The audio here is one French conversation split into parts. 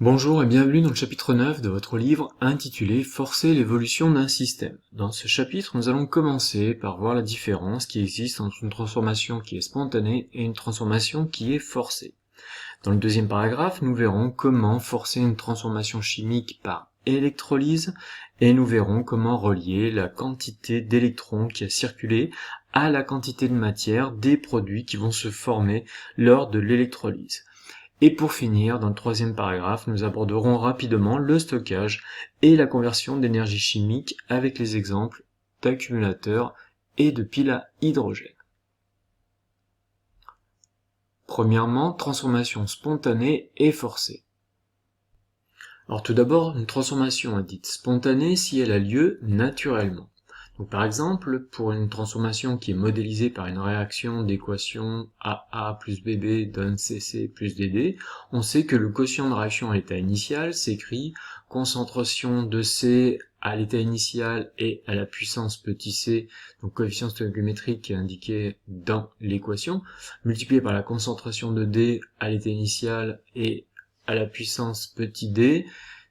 Bonjour et bienvenue dans le chapitre 9 de votre livre intitulé Forcer l'évolution d'un système. Dans ce chapitre, nous allons commencer par voir la différence qui existe entre une transformation qui est spontanée et une transformation qui est forcée. Dans le deuxième paragraphe, nous verrons comment forcer une transformation chimique par électrolyse et nous verrons comment relier la quantité d'électrons qui a circulé à la quantité de matière des produits qui vont se former lors de l'électrolyse. Et pour finir, dans le troisième paragraphe, nous aborderons rapidement le stockage et la conversion d'énergie chimique avec les exemples d'accumulateurs et de piles à hydrogène. Premièrement, transformation spontanée et forcée. Alors tout d'abord, une transformation est dite spontanée si elle a lieu naturellement. Donc par exemple, pour une transformation qui est modélisée par une réaction d'équation AA plus BB donne CC plus DD, on sait que le quotient de réaction à l'état initial s'écrit concentration de C à l'état initial et à la puissance petit c, donc coefficient stoichiométrique qui est indiqué dans l'équation, multiplié par la concentration de D à l'état initial et à la puissance petit d,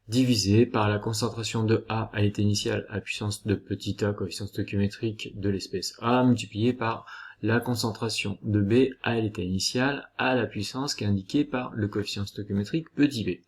divisé par la concentration de A à l'état initial à puissance de petit a, coefficient stoichiométrique de l'espèce A, multiplié par la concentration de B à l'état initial à la puissance qui est indiquée par le coefficient stoichiométrique petit b.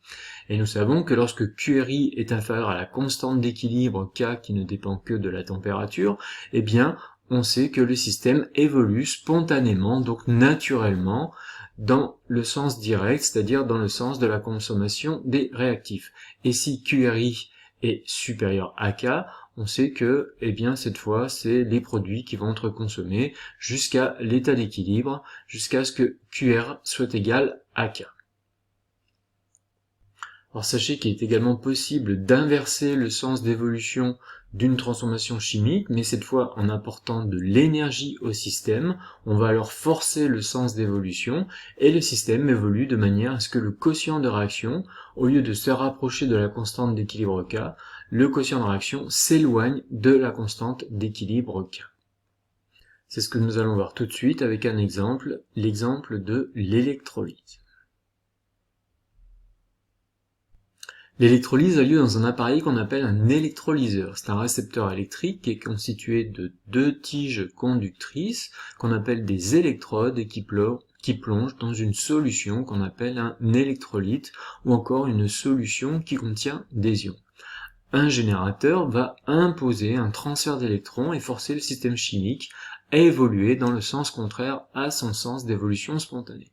Et nous savons que lorsque QRI est inférieur à la constante d'équilibre K qui ne dépend que de la température, eh bien, on sait que le système évolue spontanément, donc naturellement, dans le sens direct, c'est-à-dire dans le sens de la consommation des réactifs. Et si QRI est supérieur à K, on sait que, eh bien, cette fois, c'est les produits qui vont être consommés jusqu'à l'état d'équilibre, jusqu'à ce que QR soit égal à K. Alors sachez qu'il est également possible d'inverser le sens d'évolution d'une transformation chimique, mais cette fois en apportant de l'énergie au système, on va alors forcer le sens d'évolution, et le système évolue de manière à ce que le quotient de réaction, au lieu de se rapprocher de la constante d'équilibre K, le quotient de réaction s'éloigne de la constante d'équilibre K. C'est ce que nous allons voir tout de suite avec un exemple, l'exemple de l'électrolyse. L'électrolyse a lieu dans un appareil qu'on appelle un électrolyseur. C'est un récepteur électrique qui est constitué de deux tiges conductrices qu'on appelle des électrodes et qui plongent dans une solution qu'on appelle un électrolyte ou encore une solution qui contient des ions. Un générateur va imposer un transfert d'électrons et forcer le système chimique à évoluer dans le sens contraire à son sens d'évolution spontanée.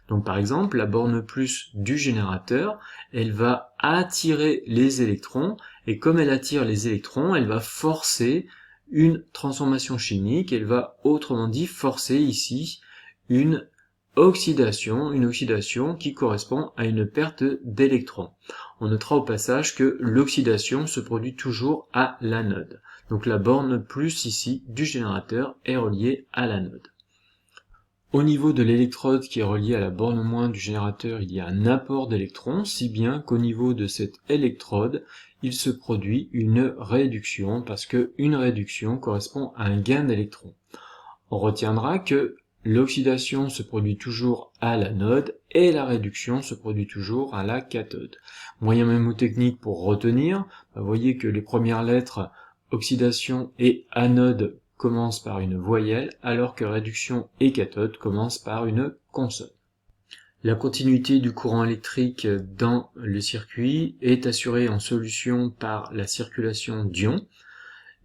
Donc par exemple, la borne plus du générateur, elle va attirer les électrons, et comme elle attire les électrons, elle va forcer une transformation chimique, elle va autrement dit forcer ici une oxydation qui correspond à une perte d'électrons. On notera au passage que l'oxydation se produit toujours à l'anode. Donc la borne plus ici du générateur est reliée à l'anode. Au niveau de l'électrode qui est reliée à la borne moins du générateur, il y a un apport d'électrons, si bien qu'au niveau de cette électrode, il se produit une réduction, parce qu'une réduction correspond à un gain d'électrons. On retiendra que l'oxydation se produit toujours à l'anode et la réduction se produit toujours à la cathode. Moyen mnémotechnique pour retenir, vous voyez que les premières lettres oxydation et anode commencent par une voyelle, alors que réduction et cathode commencent par une consonne. La continuité du courant électrique dans le circuit est assurée en solution par la circulation d'ions.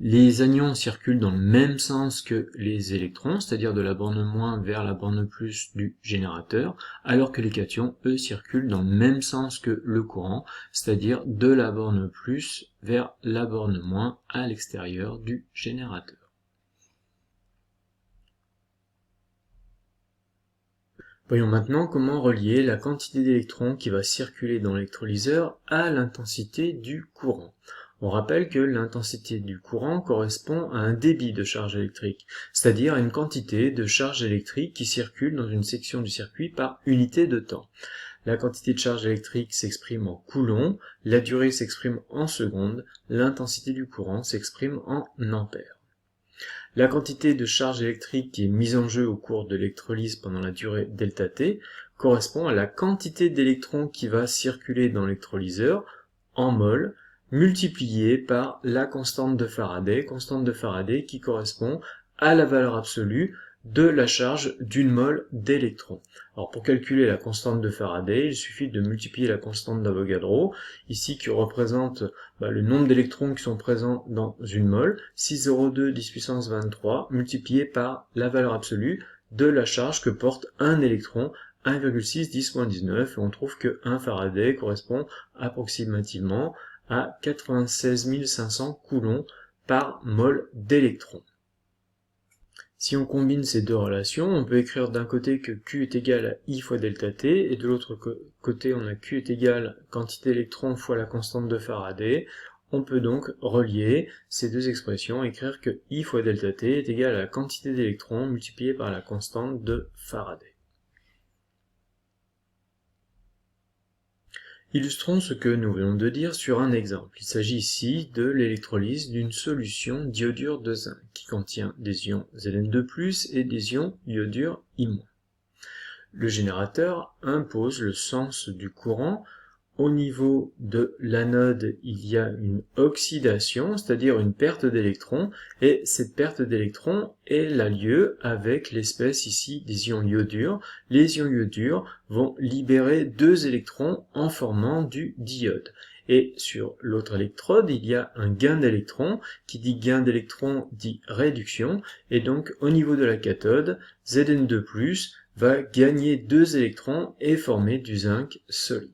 Les anions circulent dans le même sens que les électrons, c'est-à-dire de la borne moins vers la borne plus du générateur, alors que les cations, eux, circulent dans le même sens que le courant, c'est-à-dire de la borne plus vers la borne moins à l'extérieur du générateur. Voyons maintenant comment relier la quantité d'électrons qui va circuler dans l'électrolyseur à l'intensité du courant. On rappelle que l'intensité du courant correspond à un débit de charge électrique, c'est-à-dire à une quantité de charge électrique qui circule dans une section du circuit par unité de temps. La quantité de charge électrique s'exprime en coulombs, la durée s'exprime en secondes, l'intensité du courant s'exprime en ampères. La quantité de charge électrique qui est mise en jeu au cours de l'électrolyse pendant la durée ΔT correspond à la quantité d'électrons qui va circuler dans l'électrolyseur en mol, multiplié par la constante de Faraday qui correspond à la valeur absolue de la charge d'une mole d'électrons. Alors pour calculer la constante de Faraday, il suffit de multiplier la constante d'Avogadro, ici qui représente le nombre d'électrons qui sont présents dans une mole, 6,02 10 puissance 23, multiplié par la valeur absolue de la charge que porte un électron, 1,6 10-19, et on trouve que 1 Faraday correspond approximativement à 96 500 coulombs par mole d'électrons. Si on combine ces deux relations, on peut écrire d'un côté que Q est égal à I fois delta T, et de l'autre côté on a Q est égal à quantité d'électrons fois la constante de Faraday. On peut donc relier ces deux expressions, écrire que I fois delta T est égal à la quantité d'électrons multipliée par la constante de Faraday. Illustrons ce que nous venons de dire sur un exemple. Il s'agit ici de l'électrolyse d'une solution d'iodure de zinc qui contient des ions Zn2+, et des ions iodure I-. Le générateur impose le sens du courant. Au niveau de l'anode, il y a une oxydation, c'est-à-dire une perte d'électrons, et cette perte d'électrons a lieu avec l'espèce ici des ions iodure. Les ions iodure vont libérer 2 électrons en formant du diode. Et sur l'autre électrode, il y a un gain d'électrons, qui dit gain d'électrons dit réduction, et donc au niveau de la cathode, Zn2+, va gagner 2 électrons et former du zinc solide.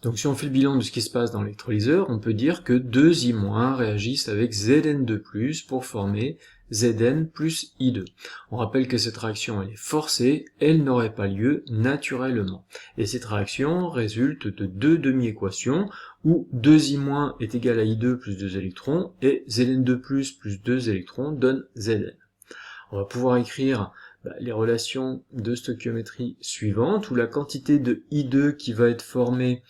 Donc si on fait le bilan de ce qui se passe dans l'électrolyseur, on peut dire que 2 I- réagissent avec Zn2+, pour former Zn plus I2. On rappelle que cette réaction elle est forcée, elle n'aurait pas lieu naturellement. Et cette réaction résulte de deux demi-équations, où 2 I- est égal à I2 plus 2 électrons, et Zn2+, plus 2 électrons donne Zn. On va pouvoir écrire les relations de stoichiométrie suivantes, où la quantité de I2 qui va être formée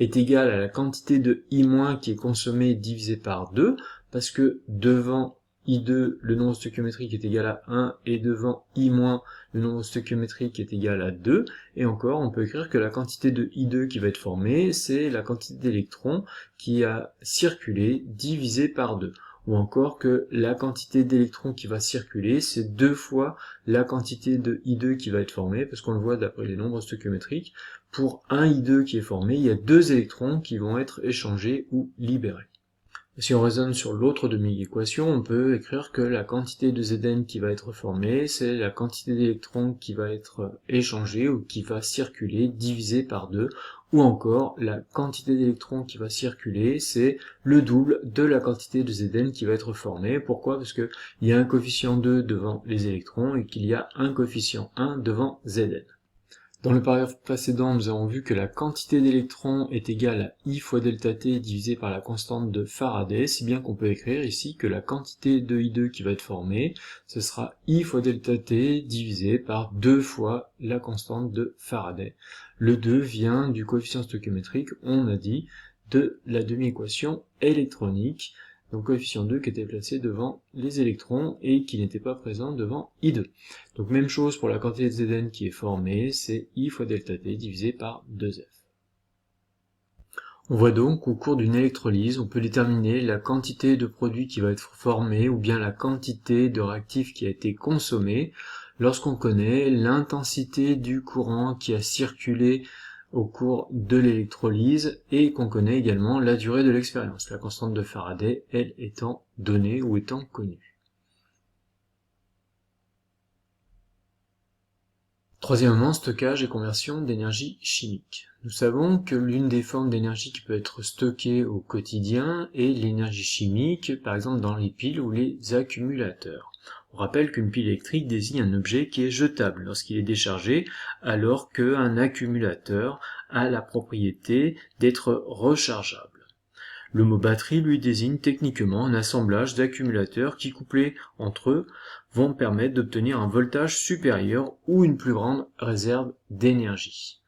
est égale à la quantité de I- qui est consommée divisé par 2, parce que devant I2, le nombre stoichiométrique est égal à 1, et devant I-, le nombre stoichiométrique est égal à 2, et encore, on peut écrire que la quantité de I2 qui va être formée, c'est la quantité d'électrons qui a circulé divisé par 2. Ou encore que la quantité d'électrons qui va circuler, c'est 2 fois la quantité de I2 qui va être formée, parce qu'on le voit d'après les nombres stoichiométriques. Pour un I2 qui est formé, il y a 2 électrons qui vont être échangés ou libérés. Si on raisonne sur l'autre demi-équation, on peut écrire que la quantité de Zn qui va être formée, c'est la quantité d'électrons qui va être échangée ou qui va circuler divisé par 2, ou encore la quantité d'électrons qui va circuler, c'est le double de la quantité de Zn qui va être formée. Pourquoi? Parce qu'il y a un coefficient 2 devant les électrons et qu'il y a un coefficient 1 devant Zn. Dans le paragraphe précédent, nous avons vu que la quantité d'électrons est égale à I fois delta T divisé par la constante de Faraday, si bien qu'on peut écrire ici que la quantité de I2 qui va être formée, ce sera I fois delta T divisé par 2 fois la constante de Faraday. Le 2 vient du coefficient stoichiométrique, on a dit, de la demi-équation électronique, donc coefficient 2 qui était placé devant les électrons et qui n'était pas présent devant I2. Donc même chose pour la quantité de Zn qui est formée, c'est I fois delta T divisé par 2F. On voit donc qu'au cours d'une électrolyse, on peut déterminer la quantité de produit qui va être formé ou bien la quantité de réactif qui a été consommé lorsqu'on connaît l'intensité du courant qui a circulé au cours de l'électrolyse et qu'on connaît également la durée de l'expérience, la constante de Faraday, elle étant donnée ou étant connue. Troisièmement, stockage et conversion d'énergie chimique. Nous savons que l'une des formes d'énergie qui peut être stockée au quotidien est l'énergie chimique, par exemple dans les piles ou les accumulateurs. On rappelle qu'une pile électrique désigne un objet qui est jetable lorsqu'il est déchargé, alors qu'un accumulateur a la propriété d'être rechargeable. Le mot batterie lui désigne techniquement un assemblage d'accumulateurs qui, couplés entre eux, vont permettre d'obtenir un voltage supérieur ou une plus grande réserve d'énergie.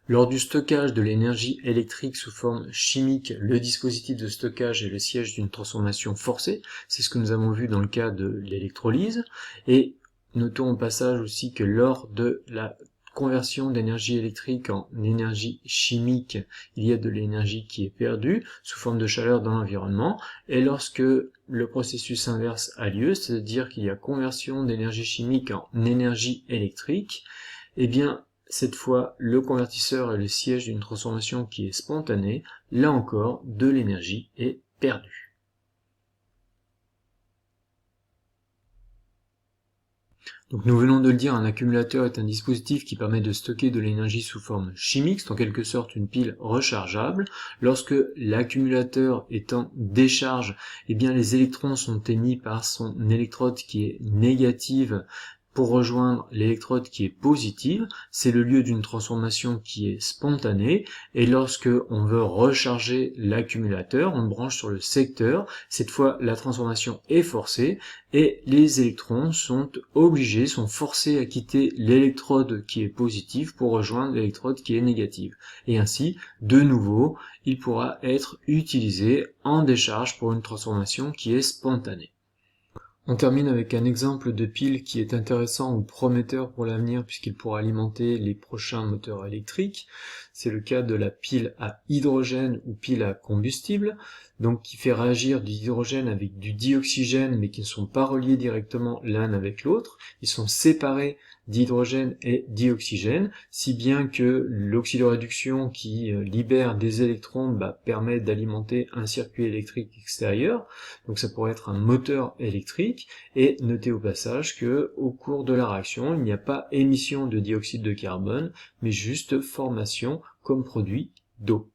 Lors du stockage de l'énergie électrique sous forme chimique, le dispositif de stockage est le siège d'une transformation forcée, c'est ce que nous avons vu dans le cas de l'électrolyse, et notons au passage aussi que lors de la conversion d'énergie électrique en énergie chimique, il y a de l'énergie qui est perdue sous forme de chaleur dans l'environnement, et lorsque le processus inverse a lieu, c'est-à-dire qu'il y a conversion d'énergie chimique en énergie électrique, eh bien, cette fois, le convertisseur est le siège d'une transformation qui est spontanée, là encore, de l'énergie est perdue. Donc nous venons de le dire, un accumulateur est un dispositif qui permet de stocker de l'énergie sous forme chimique, c'est en quelque sorte une pile rechargeable. Lorsque l'accumulateur est en décharge, eh bien les électrons sont émis par son électrode qui est négative pour rejoindre l'électrode qui est positive. C'est le lieu d'une transformation qui est spontanée, et lorsque on veut recharger l'accumulateur, on le branche sur le secteur. Cette fois, la transformation est forcée, et les électrons sont forcés à quitter l'électrode qui est positive pour rejoindre l'électrode qui est négative. Et ainsi, de nouveau, il pourra être utilisé en décharge pour une transformation qui est spontanée. On termine avec un exemple de pile qui est intéressant ou prometteur pour l'avenir puisqu'il pourra alimenter les prochains moteurs électriques. C'est le cas de la pile à hydrogène ou pile à combustible, donc qui fait réagir du hydrogène avec du dioxygène mais qui ne sont pas reliés directement l'un avec l'autre. Ils sont séparés d'hydrogène et dioxygène, si bien que l'oxydoréduction qui libère des électrons permet d'alimenter un circuit électrique extérieur, donc ça pourrait être un moteur électrique, et notez au passage que au cours de la réaction, il n'y a pas émission de dioxyde de carbone, mais juste formation comme produit d'eau.